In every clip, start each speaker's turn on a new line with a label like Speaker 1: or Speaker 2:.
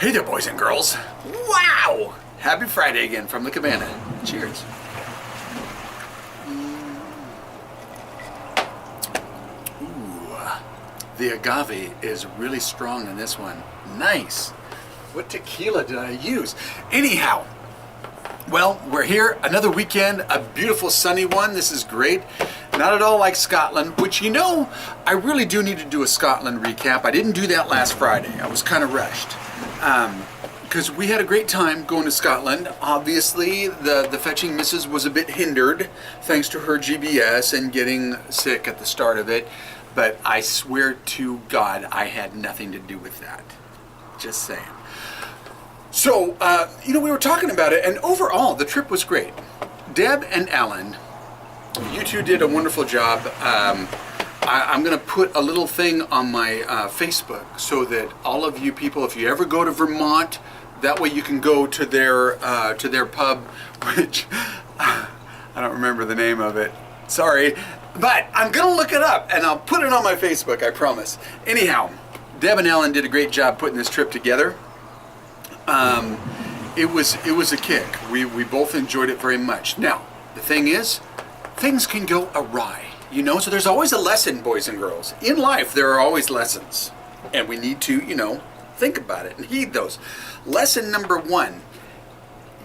Speaker 1: Hey there, boys and girls. Wow! Happy Friday again from the cabana. Cheers. Ooh, the agave is really strong in this one. Nice. What tequila did I use? Anyhow, well, we're here, another weekend, a beautiful sunny one. This is great. Not at all like Scotland, which, you know, I really do need to do a Scotland recap. I didn't do that last Friday. I was kind of rushed. Because we had a great time going to Scotland. Obviously, the fetching missus was a bit hindered thanks to her GBS and getting sick at the start of it. But I swear to God, I had nothing to do with that. Just saying. So, you know, we were talking about it, and overall, the trip was great. Deb and Ellen, you two did a wonderful job. I'm going to put a little thing on my Facebook so that all of you people, if you ever go to Vermont, that way you can go to their pub, which I don't remember the name of it. Sorry, but I'm going to look it up and I'll put it on my Facebook, I promise. Anyhow, Deb and Ellen did a great job putting this trip together. It was a kick. We both enjoyed it very much. Now, the thing is, things can go awry. You know, so there's always a lesson, boys and girls. In life, there are always lessons. And we need to, you know, think about it and heed those. Lesson number one,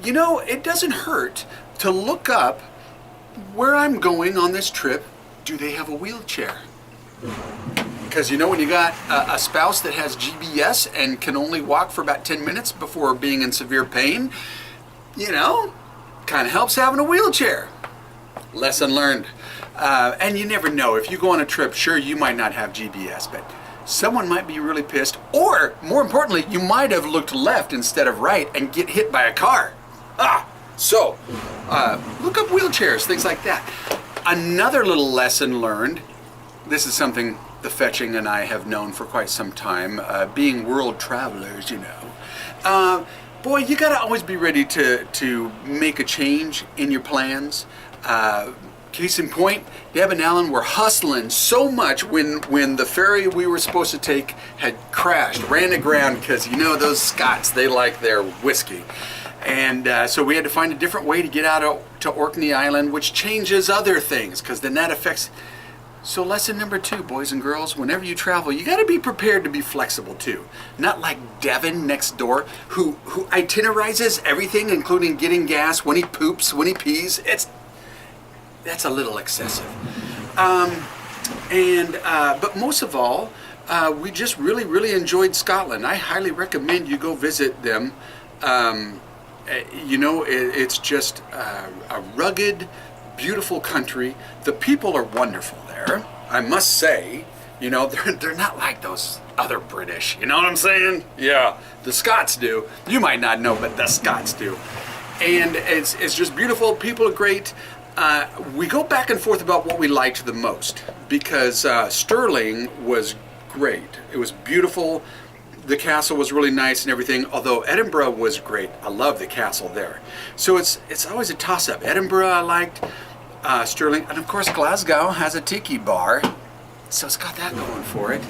Speaker 1: you know, it doesn't hurt to look up where I'm going on this trip. Do they have a wheelchair? Because, you know, when you got a spouse that has GBS and can only walk for about 10 minutes before being in severe pain, you know, kind of helps having a wheelchair. Lesson learned. And you never know. If you go on a trip, sure, you might not have GBS, but someone might be really pissed. Or, more importantly, you might have looked left instead of right and get hit by a car. So, look up wheelchairs, things like that. Another little lesson learned, this is something the fetching and I have known for quite some time, being world travelers, you know. Boy, you gotta always be ready to make a change in your plans. Case in point, Deb and Alan were hustling so much when the ferry we were supposed to take had crashed, ran aground, because you know those Scots, they like their whiskey. And so we had to find a different way to get out to Orkney Island, which changes other things, because then that affects... So lesson number two, boys and girls, whenever you travel, you got to be prepared to be flexible too. Not like Devin next door, who itinerizes everything, including getting gas, when he poops, when he pees. That's a little excessive. But most of all, we just really enjoyed Scotland. I highly recommend you go visit them. You know, it's just a rugged, beautiful country. The people are wonderful there, I must say. You know, they're not like those other British. You know what I'm saying? Yeah, the Scots do. You might not know, but the Scots do. And it's just beautiful. People are great. We go back and forth about what we liked the most, because Stirling was great. It was beautiful. The castle was really nice and everything, although Edinburgh was great. I love the castle there. So it's always a toss-up. Edinburgh I liked, Stirling, and of course Glasgow has a tiki bar, so it's got that going for it.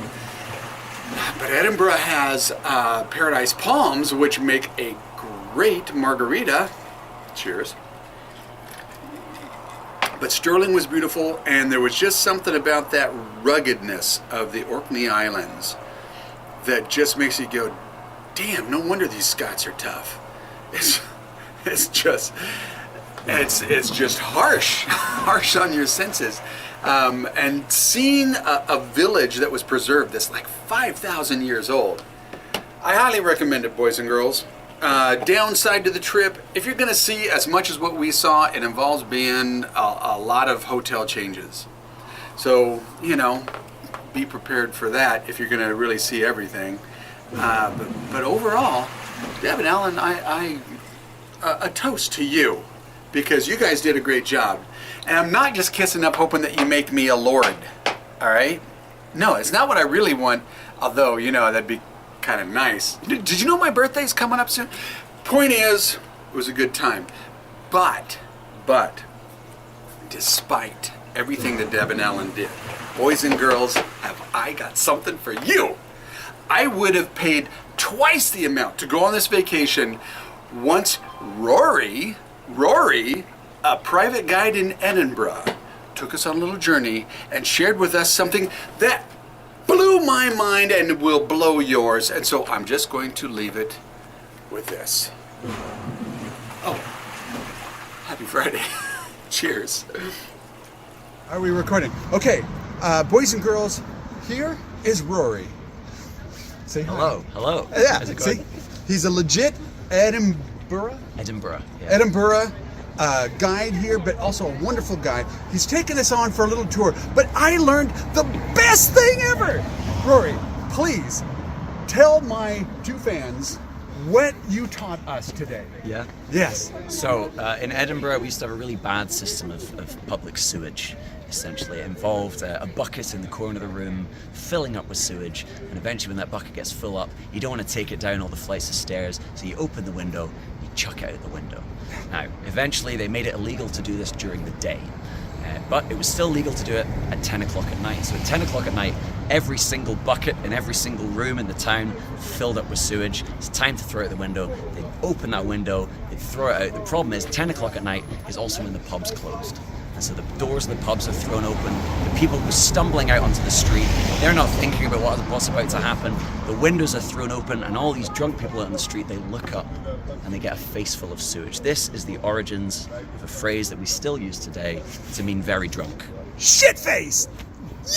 Speaker 1: But Edinburgh has Paradise Palms, which make a great margarita. Cheers. But Stirling was beautiful, and there was just something about that ruggedness of the Orkney Islands that just makes you go, damn, no wonder these Scots are tough. It's just harsh on your senses. And seeing a village that was preserved that's like 5,000 years old, I highly recommend it, boys and girls. Downside to the trip, if you're going to see as much as what we saw, it involves being a lot of hotel changes. So, you know, be prepared for that if you're going to really see everything. But overall, Deb and Alan, a toast to you, because you guys did a great job. And I'm not just kissing up hoping that you make me a lord, all right? No, it's not what I really want, although, you know, that'd be kind of nice. Did you know my birthday's coming up soon? Point is, it was a good time. But, despite everything that Deb and Ellen did, boys and girls, have I got something for you. I would have paid twice the amount to go on this vacation once Rory, a private guide in Edinburgh, took us on a little journey and shared with us something that blew my mind and will blow yours. And so I'm just going to leave it with this. Oh, happy Friday. Cheers. Are we recording? Okay, boys and girls, here is Rory. Say hi.
Speaker 2: Hello, hello.
Speaker 1: Yeah,
Speaker 2: How's it
Speaker 1: see,
Speaker 2: going?
Speaker 1: he's a legit Edinburgh guide here, but also a wonderful guide. He's taken us on for a little tour, but I learned the best thing ever. Rory, please tell my two fans what you taught us today.
Speaker 2: Yeah?
Speaker 1: Yes.
Speaker 2: So, in Edinburgh, we used to have a really bad system of public sewage, essentially. It involved a bucket in the corner of the room filling up with sewage, and eventually when that bucket gets full up, you don't want to take it down all the flights of stairs, so you open the window, you chuck it out the window. Now, eventually they made it illegal to do this during the day, but it was still legal to do it at 10 o'clock at night. So at 10 o'clock at night, every single bucket in every single room in the town filled up with sewage. It's time to throw it out the window. They'd open that window, they'd throw it out. The problem is 10 o'clock at night is also when the pub's closed. And so the doors of the pubs are thrown open. The people who are stumbling out onto the street, they're not thinking about what's about to happen. The windows are thrown open, and all these drunk people out on the street, they look up and they get a face full of sewage. This is the origins of a phrase that we still use today to mean very drunk.
Speaker 1: Shitface!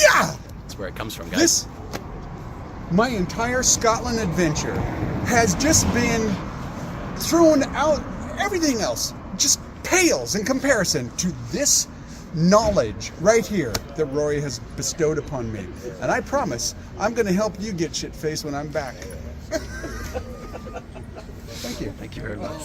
Speaker 1: Yeah!
Speaker 2: That's where it comes from, guys.
Speaker 1: My entire Scotland adventure has just been thrown out. Everything else just pales in comparison to this knowledge right here that Rory has bestowed upon me. And I promise I'm going to help you get shit-faced when I'm back. Thank you.
Speaker 2: Thank you very much.